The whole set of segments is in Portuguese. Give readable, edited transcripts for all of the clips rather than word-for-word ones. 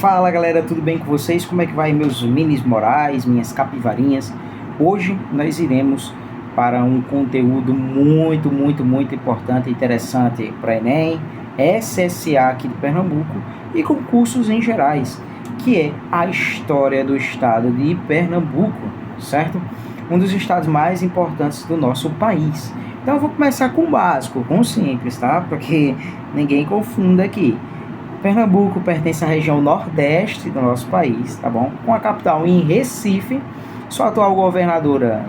Fala galera, tudo bem com vocês? Como é que vai meus minis morais, minhas capivarinhas? Hoje nós iremos para um conteúdo muito importante e interessante para Enem, SSA aqui de Pernambuco e concursos em gerais, que é a história do estado de Pernambuco, certo? Um dos estados mais importantes do nosso país. Então eu vou começar com o básico, com o simples, tá? Porque ninguém confunda aqui. Pernambuco pertence à região nordeste do nosso país, tá bom? Com a capital em Recife. Sua atual governadora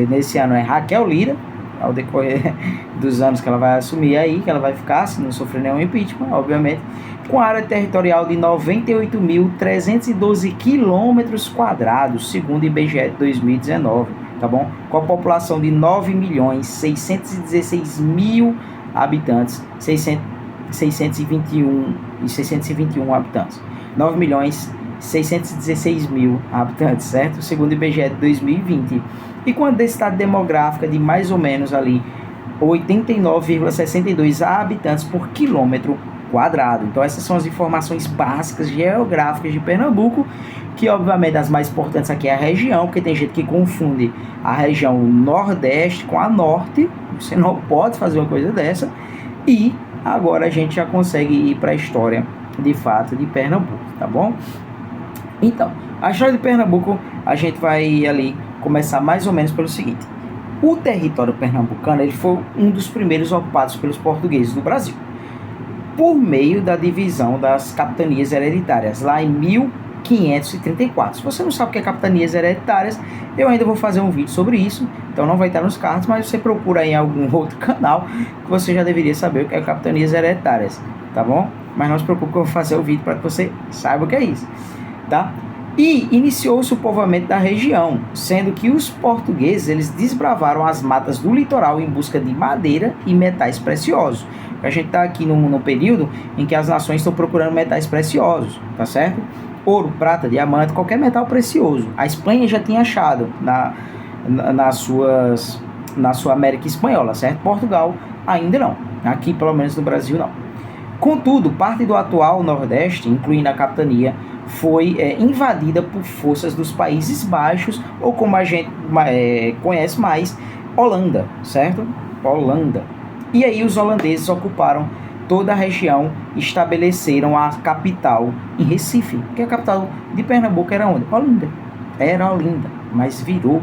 nesse ano é Raquel Lira, ao decorrer dos anos que ela vai assumir aí, que ela vai ficar, se não sofrer nenhum impeachment, obviamente, com área territorial de 98.312 quilômetros quadrados, segundo o IBGE de 2019, tá bom? Com a população de 9.616.000 habitantes, 621 habitantes. 9.616.000 habitantes, certo? Segundo o IBGE de 2020. E com a densidade demográfica de mais ou menos ali 89,62 habitantes por quilômetro quadrado. Então essas são as informações básicas geográficas de Pernambuco, que obviamente as mais importantes aqui é a região, porque tem gente que confunde a região nordeste com a norte. Você não pode fazer uma coisa dessa. E agora a gente já consegue ir para a história, de fato, de Pernambuco, tá bom? Então, a história de Pernambuco, a gente vai ali começar mais ou menos pelo seguinte. O território pernambucano, ele foi um dos primeiros ocupados pelos portugueses do Brasil, por meio da divisão das capitanias hereditárias, lá em 1534. Se você não sabe o que é capitanias hereditárias, eu ainda vou fazer um vídeo sobre isso, então não vai estar nos cards, mas você procura aí em algum outro canal que você já deveria saber o que é capitanias hereditárias, tá bom? Mas não se preocupe que eu vou fazer o vídeo para que você saiba o que é isso, tá? E iniciou-se o povoamento da região, sendo que os portugueses eles desbravaram as matas do litoral em busca de madeira e metais preciosos. A gente está aqui no período em que as nações estão procurando metais preciosos, tá certo? Ouro, prata, diamante, qualquer metal precioso. A Espanha já tinha achado na sua América Espanhola, certo? Portugal ainda não. Aqui, pelo menos no Brasil, não. Contudo, parte do atual Nordeste, incluindo a capitania, foi invadida por forças dos Países Baixos, ou como a gente conhece mais, Holanda, certo? Holanda. E aí os holandeses ocuparam toda a região, estabeleceram a capital em Recife, que a capital de Pernambuco era onde? Olinda. Era Olinda, mas virou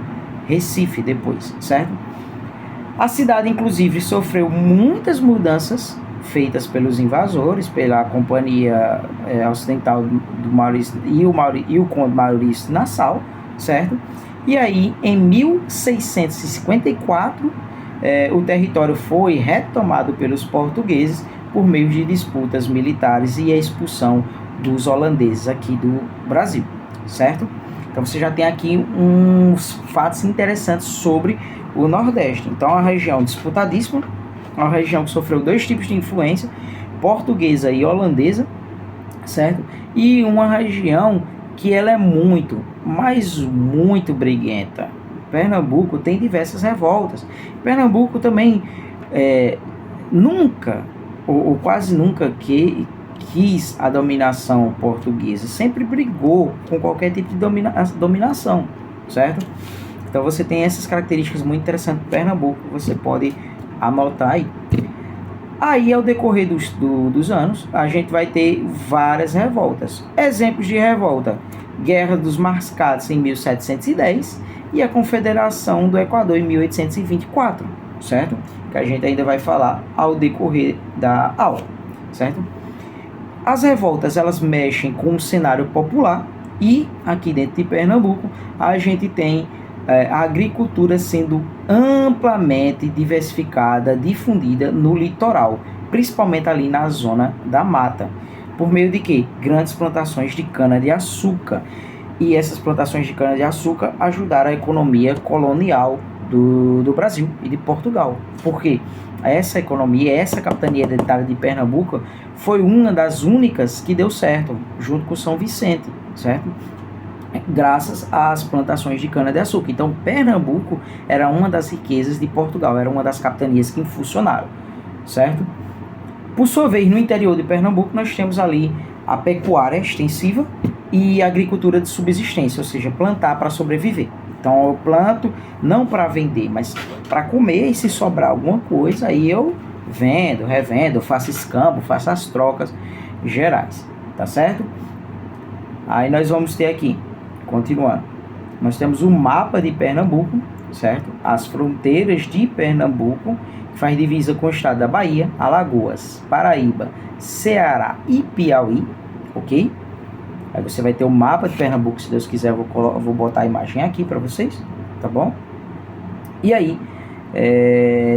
Recife depois, certo? A cidade, inclusive, sofreu muitas mudanças feitas pelos invasores, pela Companhia Ocidental do Maurício e o Conde Maurício de Nassau, certo? E aí, em 1654, o território foi retomado pelos portugueses por meio de disputas militares e a expulsão dos holandeses aqui do Brasil, certo? Então você já tem aqui uns fatos interessantes sobre o Nordeste. Então é uma região disputadíssima, uma região que sofreu dois tipos de influência, portuguesa e holandesa, certo? E uma região que ela é muito, mas muito briguenta. Pernambuco tem diversas revoltas. Pernambuco também nunca, ou quase nunca, quis a dominação portuguesa. Sempre brigou com qualquer tipo de dominação, certo? Então você tem essas características muito interessantes de Pernambuco, você pode anotar aí. Aí, ao decorrer dos anos, a gente vai ter várias revoltas. Exemplos de revolta: Guerra dos Mascates em 1710 e a Confederação do Equador em 1824, certo? Que a gente ainda vai falar ao decorrer da aula, certo? As revoltas, elas mexem com o cenário popular e aqui dentro de Pernambuco a gente tem a agricultura sendo amplamente diversificada, difundida no litoral, principalmente ali na zona da mata, por meio de quê? Grandes plantações de cana-de-açúcar. E essas plantações de cana-de-açúcar ajudaram a economia colonial do Brasil e de Portugal. Por quê? Essa economia, essa capitania hereditária de Pernambuco foi uma das únicas que deu certo, junto com São Vicente, certo? Graças às plantações de cana-de-açúcar. Então, Pernambuco era uma das riquezas de Portugal, era uma das capitanias que funcionaram, certo? Por sua vez, no interior de Pernambuco, nós temos ali a pecuária extensiva e a agricultura de subsistência, ou seja, plantar para sobreviver. Então eu planto não para vender, mas para comer, e se sobrar alguma coisa, aí eu vendo, revendo, faço escambo, faço as trocas gerais, tá certo? Aí nós vamos ter aqui, continuando, nós temos o mapa de Pernambuco, certo? As fronteiras de Pernambuco, que faz divisa com o estado da Bahia, Alagoas, Paraíba, Ceará e Piauí, ok? Aí você vai ter o mapa de Pernambuco, se Deus quiser eu vou botar a imagem aqui para vocês, tá bom? E aí,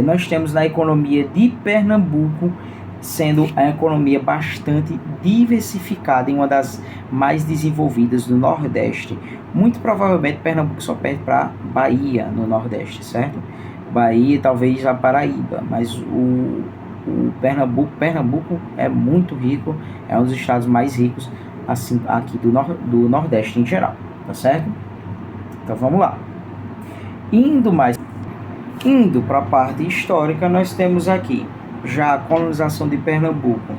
nós temos na economia de Pernambuco, sendo a economia bastante diversificada e uma das mais desenvolvidas do Nordeste. Muito provavelmente Pernambuco só perde para Bahia no Nordeste, certo? Bahia e talvez a Paraíba, mas o Pernambuco é muito rico, é um dos estados mais ricos assim, aqui do Nordeste em geral, tá certo? Então vamos lá. Indo para a parte histórica, nós temos aqui já a colonização de Pernambuco.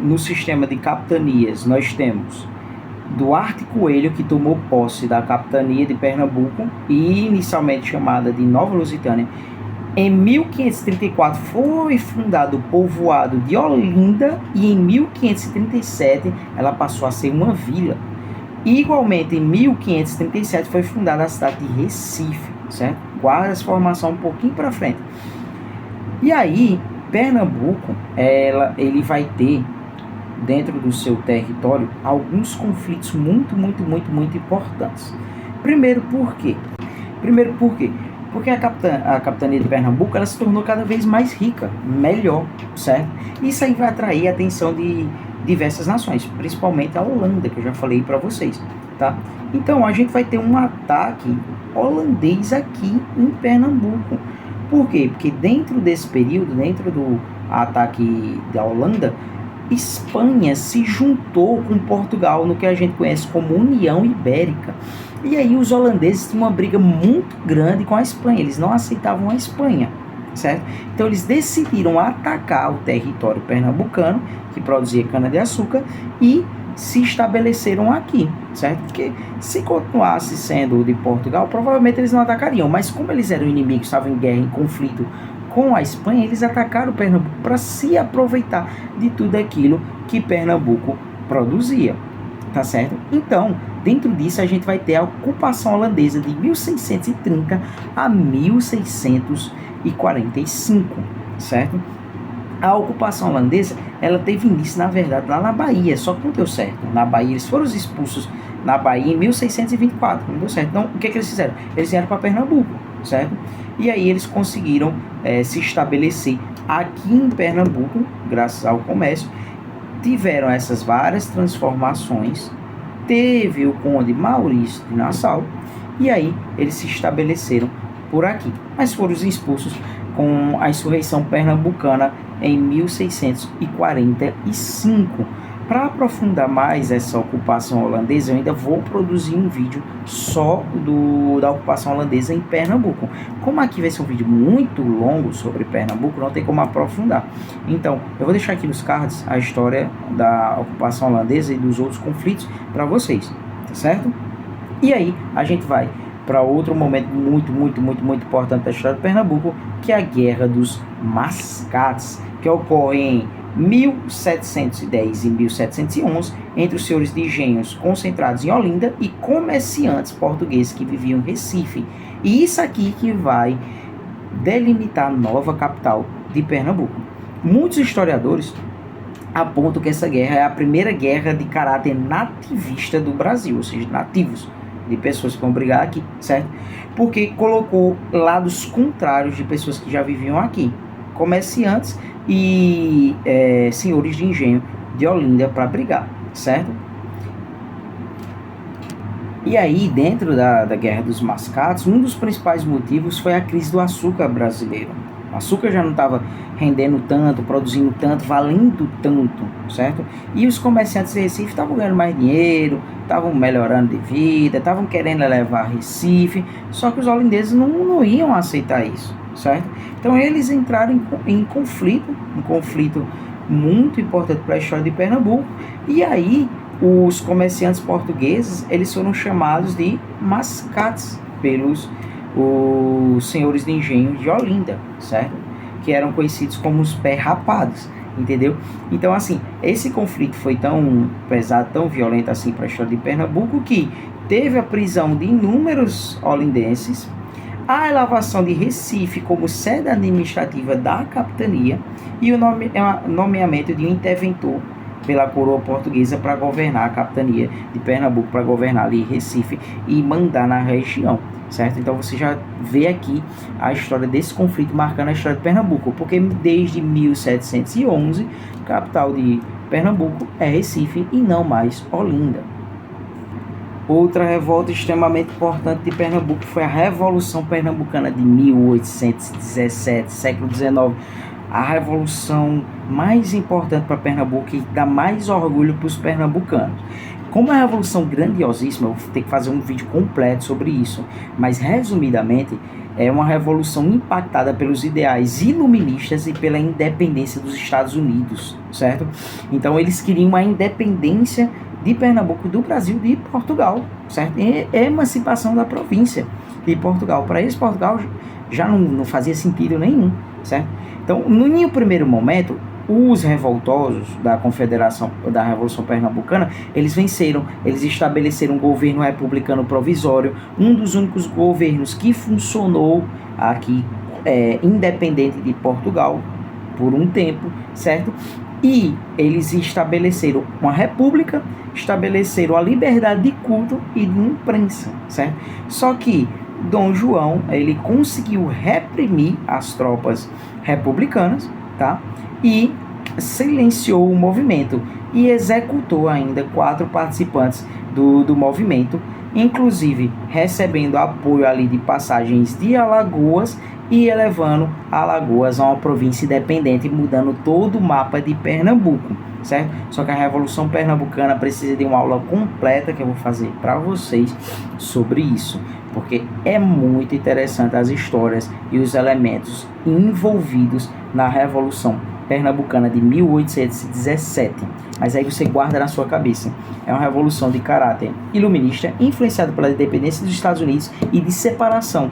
No sistema de capitanias, nós temos Duarte Coelho, que tomou posse da capitania de Pernambuco, e inicialmente chamada de Nova Lusitânia. Em 1534 foi fundado o povoado de Olinda e em 1537 ela passou a ser uma vila. Igualmente, em 1537 foi fundada a cidade de Recife, certo? Guarda essa formação um pouquinho para frente. E aí, Pernambuco, ele vai ter dentro do seu território alguns conflitos muito importantes. Primeiro, por quê? Porque a capitania de Pernambuco ela se tornou cada vez mais rica, melhor, certo? Isso aí vai atrair a atenção de diversas nações, principalmente a Holanda, que eu já falei para vocês, tá? Então a gente vai ter um ataque holandês aqui em Pernambuco. Por quê? Porque dentro desse período, dentro do ataque da Holanda, Espanha se juntou com Portugal no que a gente conhece como União Ibérica. E aí os holandeses tinham uma briga muito grande com a Espanha, eles não aceitavam a Espanha, certo? Então eles decidiram atacar o território pernambucano, que produzia cana-de-açúcar, e se estabeleceram aqui, certo? Porque se continuasse sendo de Portugal, provavelmente eles não atacariam, mas como eles eram inimigos, estavam em guerra, em conflito com a Espanha, eles atacaram Pernambuco para se aproveitar de tudo aquilo que Pernambuco produzia, tá certo? Então, dentro disso a gente vai ter a ocupação holandesa de 1630 a 1645, certo? A ocupação holandesa, ela teve início, na verdade, lá na Bahia, só que não deu certo. Na Bahia, eles foram expulsos na Bahia em 1624, não deu certo. Então, o que eles fizeram? Eles vieram para Pernambuco, certo? E aí eles conseguiram se estabelecer aqui em Pernambuco, graças ao comércio. Tiveram essas várias transformações. Teve o conde Maurício de Nassau, e aí eles se estabeleceram por aqui. Mas foram expulsos com a insurreição pernambucana em 1645. Para aprofundar mais essa ocupação holandesa, eu ainda vou produzir um vídeo só da ocupação holandesa em Pernambuco. Como aqui vai ser um vídeo muito longo sobre Pernambuco, não tem como aprofundar. Então, eu vou deixar aqui nos cards a história da ocupação holandesa e dos outros conflitos para vocês, tá certo? E aí, a gente vai para outro momento muito importante da história de Pernambuco, que é a Guerra dos Mascates, que ocorre em 1710 e 1711, entre os senhores de engenhos concentrados em Olinda e comerciantes portugueses que viviam em Recife. E isso aqui que vai delimitar a nova capital de Pernambuco. Muitos historiadores apontam que essa guerra é a primeira guerra de caráter nativista do Brasil, ou seja, nativos, de pessoas que vão brigar aqui, certo? Porque colocou lados contrários de pessoas que já viviam aqui, comerciantes e senhores de engenho de Olinda para brigar, certo? E aí, dentro da Guerra dos Mascates, um dos principais motivos foi a crise do açúcar brasileiro. O açúcar já não estava rendendo tanto, produzindo tanto, valendo tanto, certo? E os comerciantes de Recife estavam ganhando mais dinheiro, estavam melhorando de vida, estavam querendo levar Recife, só que os holandeses não iam aceitar isso, certo? Então eles entraram em conflito, um conflito muito importante para a história de Pernambuco. E aí, os comerciantes portugueses, eles foram chamados de mascates pelos os senhores de engenho de Olinda, certo? Que eram conhecidos como os pé rapados, entendeu? Então, assim, esse conflito foi tão pesado, tão violento assim para a história de Pernambuco, que teve a prisão de inúmeros olindenses, a elevação de Recife como sede administrativa da capitania e o nomeamento de um interventor pela coroa portuguesa para governar a capitania de Pernambuco, para governar ali Recife e mandar na região, certo? Então você já vê aqui a história desse conflito marcando a história de Pernambuco, porque desde 1711, a capital de Pernambuco é Recife e não mais Olinda. Outra revolta extremamente importante de Pernambuco foi a Revolução Pernambucana de 1817, século XIX. A revolução mais importante para Pernambuco e dá mais orgulho para os pernambucanos. Como é uma revolução grandiosíssima, eu vou ter que fazer um vídeo completo sobre isso, mas resumidamente é uma revolução impactada pelos ideais iluministas e pela independência dos Estados Unidos, certo? Então eles queriam a independência de Pernambuco, do Brasil, de Portugal, certo? E emancipação da província de Portugal. Para eles, Portugal já não fazia sentido nenhum, certo? Então, no primeiro momento, os revoltosos da Confederação da Revolução Pernambucana, eles venceram, eles estabeleceram um governo republicano provisório, um dos únicos governos que funcionou aqui, independente de Portugal, por um tempo, certo? E eles estabeleceram uma república, estabeleceram a liberdade de culto e de imprensa, certo? Só que Dom João, ele conseguiu reprimir as tropas republicanas, tá? E silenciou o movimento e executou ainda 4 participantes do movimento, inclusive recebendo apoio ali de passagens de Alagoas e elevando Alagoas a uma província independente, mudando todo o mapa de Pernambuco, certo? Só que a Revolução Pernambucana precisa de uma aula completa que eu vou fazer para vocês sobre isso, porque é muito interessante as histórias e os elementos envolvidos na Revolução Pernambucana de 1817. Mas aí você guarda na sua cabeça. É uma revolução de caráter iluminista, influenciada pela independência dos Estados Unidos e de separação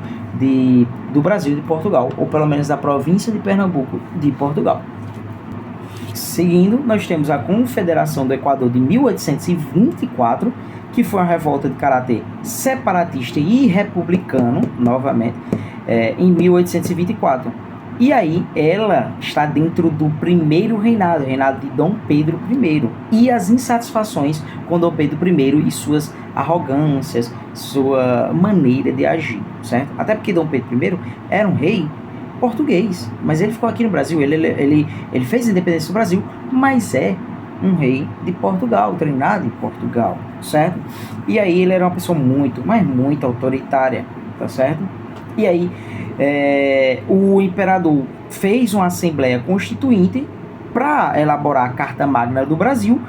do Brasil de Portugal, ou pelo menos da província de Pernambuco de Portugal. Seguindo, nós temos a Confederação do Equador de 1824, que foi uma revolta de caráter separatista e republicano, novamente, em 1824. E aí ela está dentro do primeiro reinado de Dom Pedro I, e as insatisfações com Dom Pedro I e suas arrogâncias, sua maneira de agir, certo? Até porque Dom Pedro I era um rei português, mas ele ficou aqui no Brasil, ele fez a independência do Brasil, mas é um rei de Portugal, treinado em Portugal, certo? E aí ele era uma pessoa muito, mas muito autoritária, tá certo? E aí o imperador fez uma assembleia constituinte para elaborar a Carta Magna do Brasil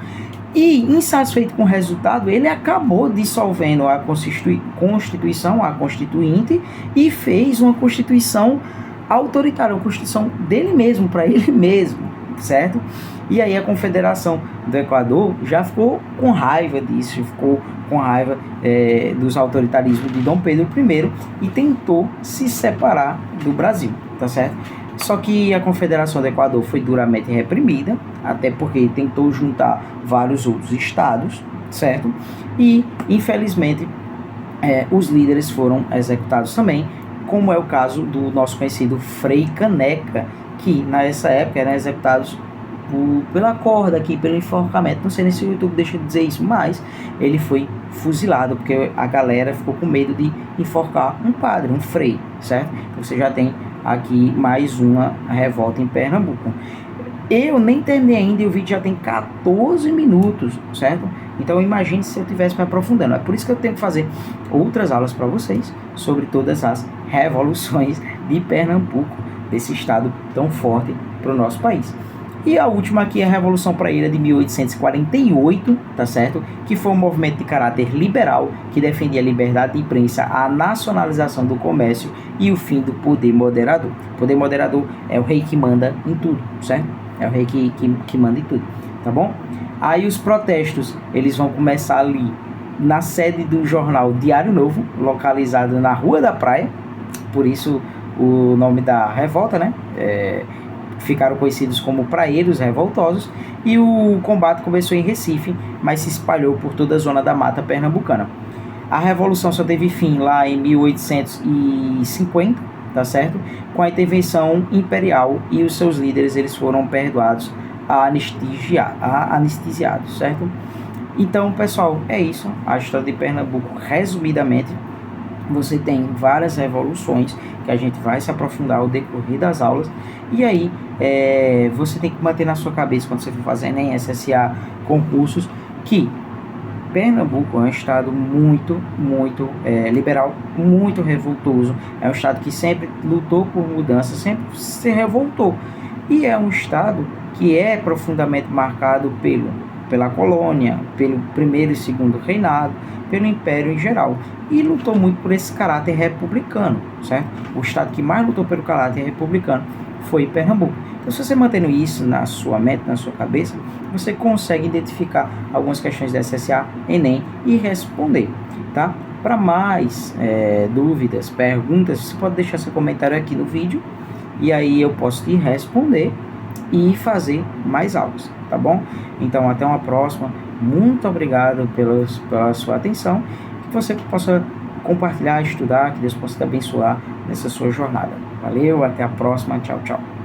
e, insatisfeito com o resultado, ele acabou dissolvendo a Constituição, a Constituinte, e fez uma Constituição autoritária, uma Constituição dele mesmo, para ele mesmo, certo? E aí a Confederação do Equador já ficou com raiva disso, ficou com raiva dos autoritarismos de Dom Pedro I e tentou se separar do Brasil, tá certo? Só que a Confederação do Equador foi duramente reprimida, até porque tentou juntar vários outros estados, certo? E, infelizmente, os líderes foram executados também, como é o caso do nosso conhecido Frei Caneca, que nessa época eram executados pela corda aqui, pelo enforcamento. Não sei nem se o YouTube deixa de dizer isso, mas ele foi fuzilado, porque a galera ficou com medo de enforcar um padre, um frei, certo? Então você já tem aqui mais uma revolta em Pernambuco. Eu nem terminei ainda e o vídeo já tem 14 minutos, certo? Então imagine se eu estivesse me aprofundando. É por isso que eu tenho que fazer outras aulas para vocês sobre todas as revoluções de Pernambuco, desse estado tão forte para o nosso país. E a última aqui é a Revolução Praieira de 1848, tá certo? Que foi um movimento de caráter liberal que defendia a liberdade de imprensa, a nacionalização do comércio e o fim do poder moderador. O poder moderador é o rei que manda em tudo, certo? É o rei que manda em tudo, tá bom? Aí os protestos, eles vão começar ali na sede do jornal Diário Novo, localizado na Rua da Praia, por isso o nome da revolta, né? Ficaram conhecidos como praeiros revoltosos, e o combate começou em Recife, mas se espalhou por toda a zona da mata pernambucana. A revolução só teve fim lá em 1850, tá certo? Com a intervenção imperial, e os seus líderes eles foram perdoados anestesiados, certo? Então, pessoal, é isso. A história de Pernambuco, resumidamente, você tem várias revoluções que a gente vai se aprofundar ao decorrer das aulas. E aí, você tem que manter na sua cabeça, quando você for fazer Enem, SSA, concursos, que Pernambuco é um estado muito liberal, muito revoltoso. É um estado que sempre lutou por mudança, sempre se revoltou. E é um estado que é profundamente marcado pela colônia, pelo primeiro e segundo reinado, pelo império em geral. E lutou muito por esse caráter republicano, certo? O estado que mais lutou pelo caráter republicano foi Pernambuco. Então, se você mantendo isso na sua mente, na sua cabeça, você consegue identificar algumas questões da SSA, Enem e responder, tá? Para mais dúvidas, perguntas, você pode deixar seu comentário aqui no vídeo, e aí eu posso te responder e fazer mais aulas, tá bom? Então, até uma próxima. Muito obrigado pela sua atenção. Que você possa compartilhar, estudar, que Deus possa te abençoar nessa sua jornada. Valeu, até a próxima. Tchau, tchau.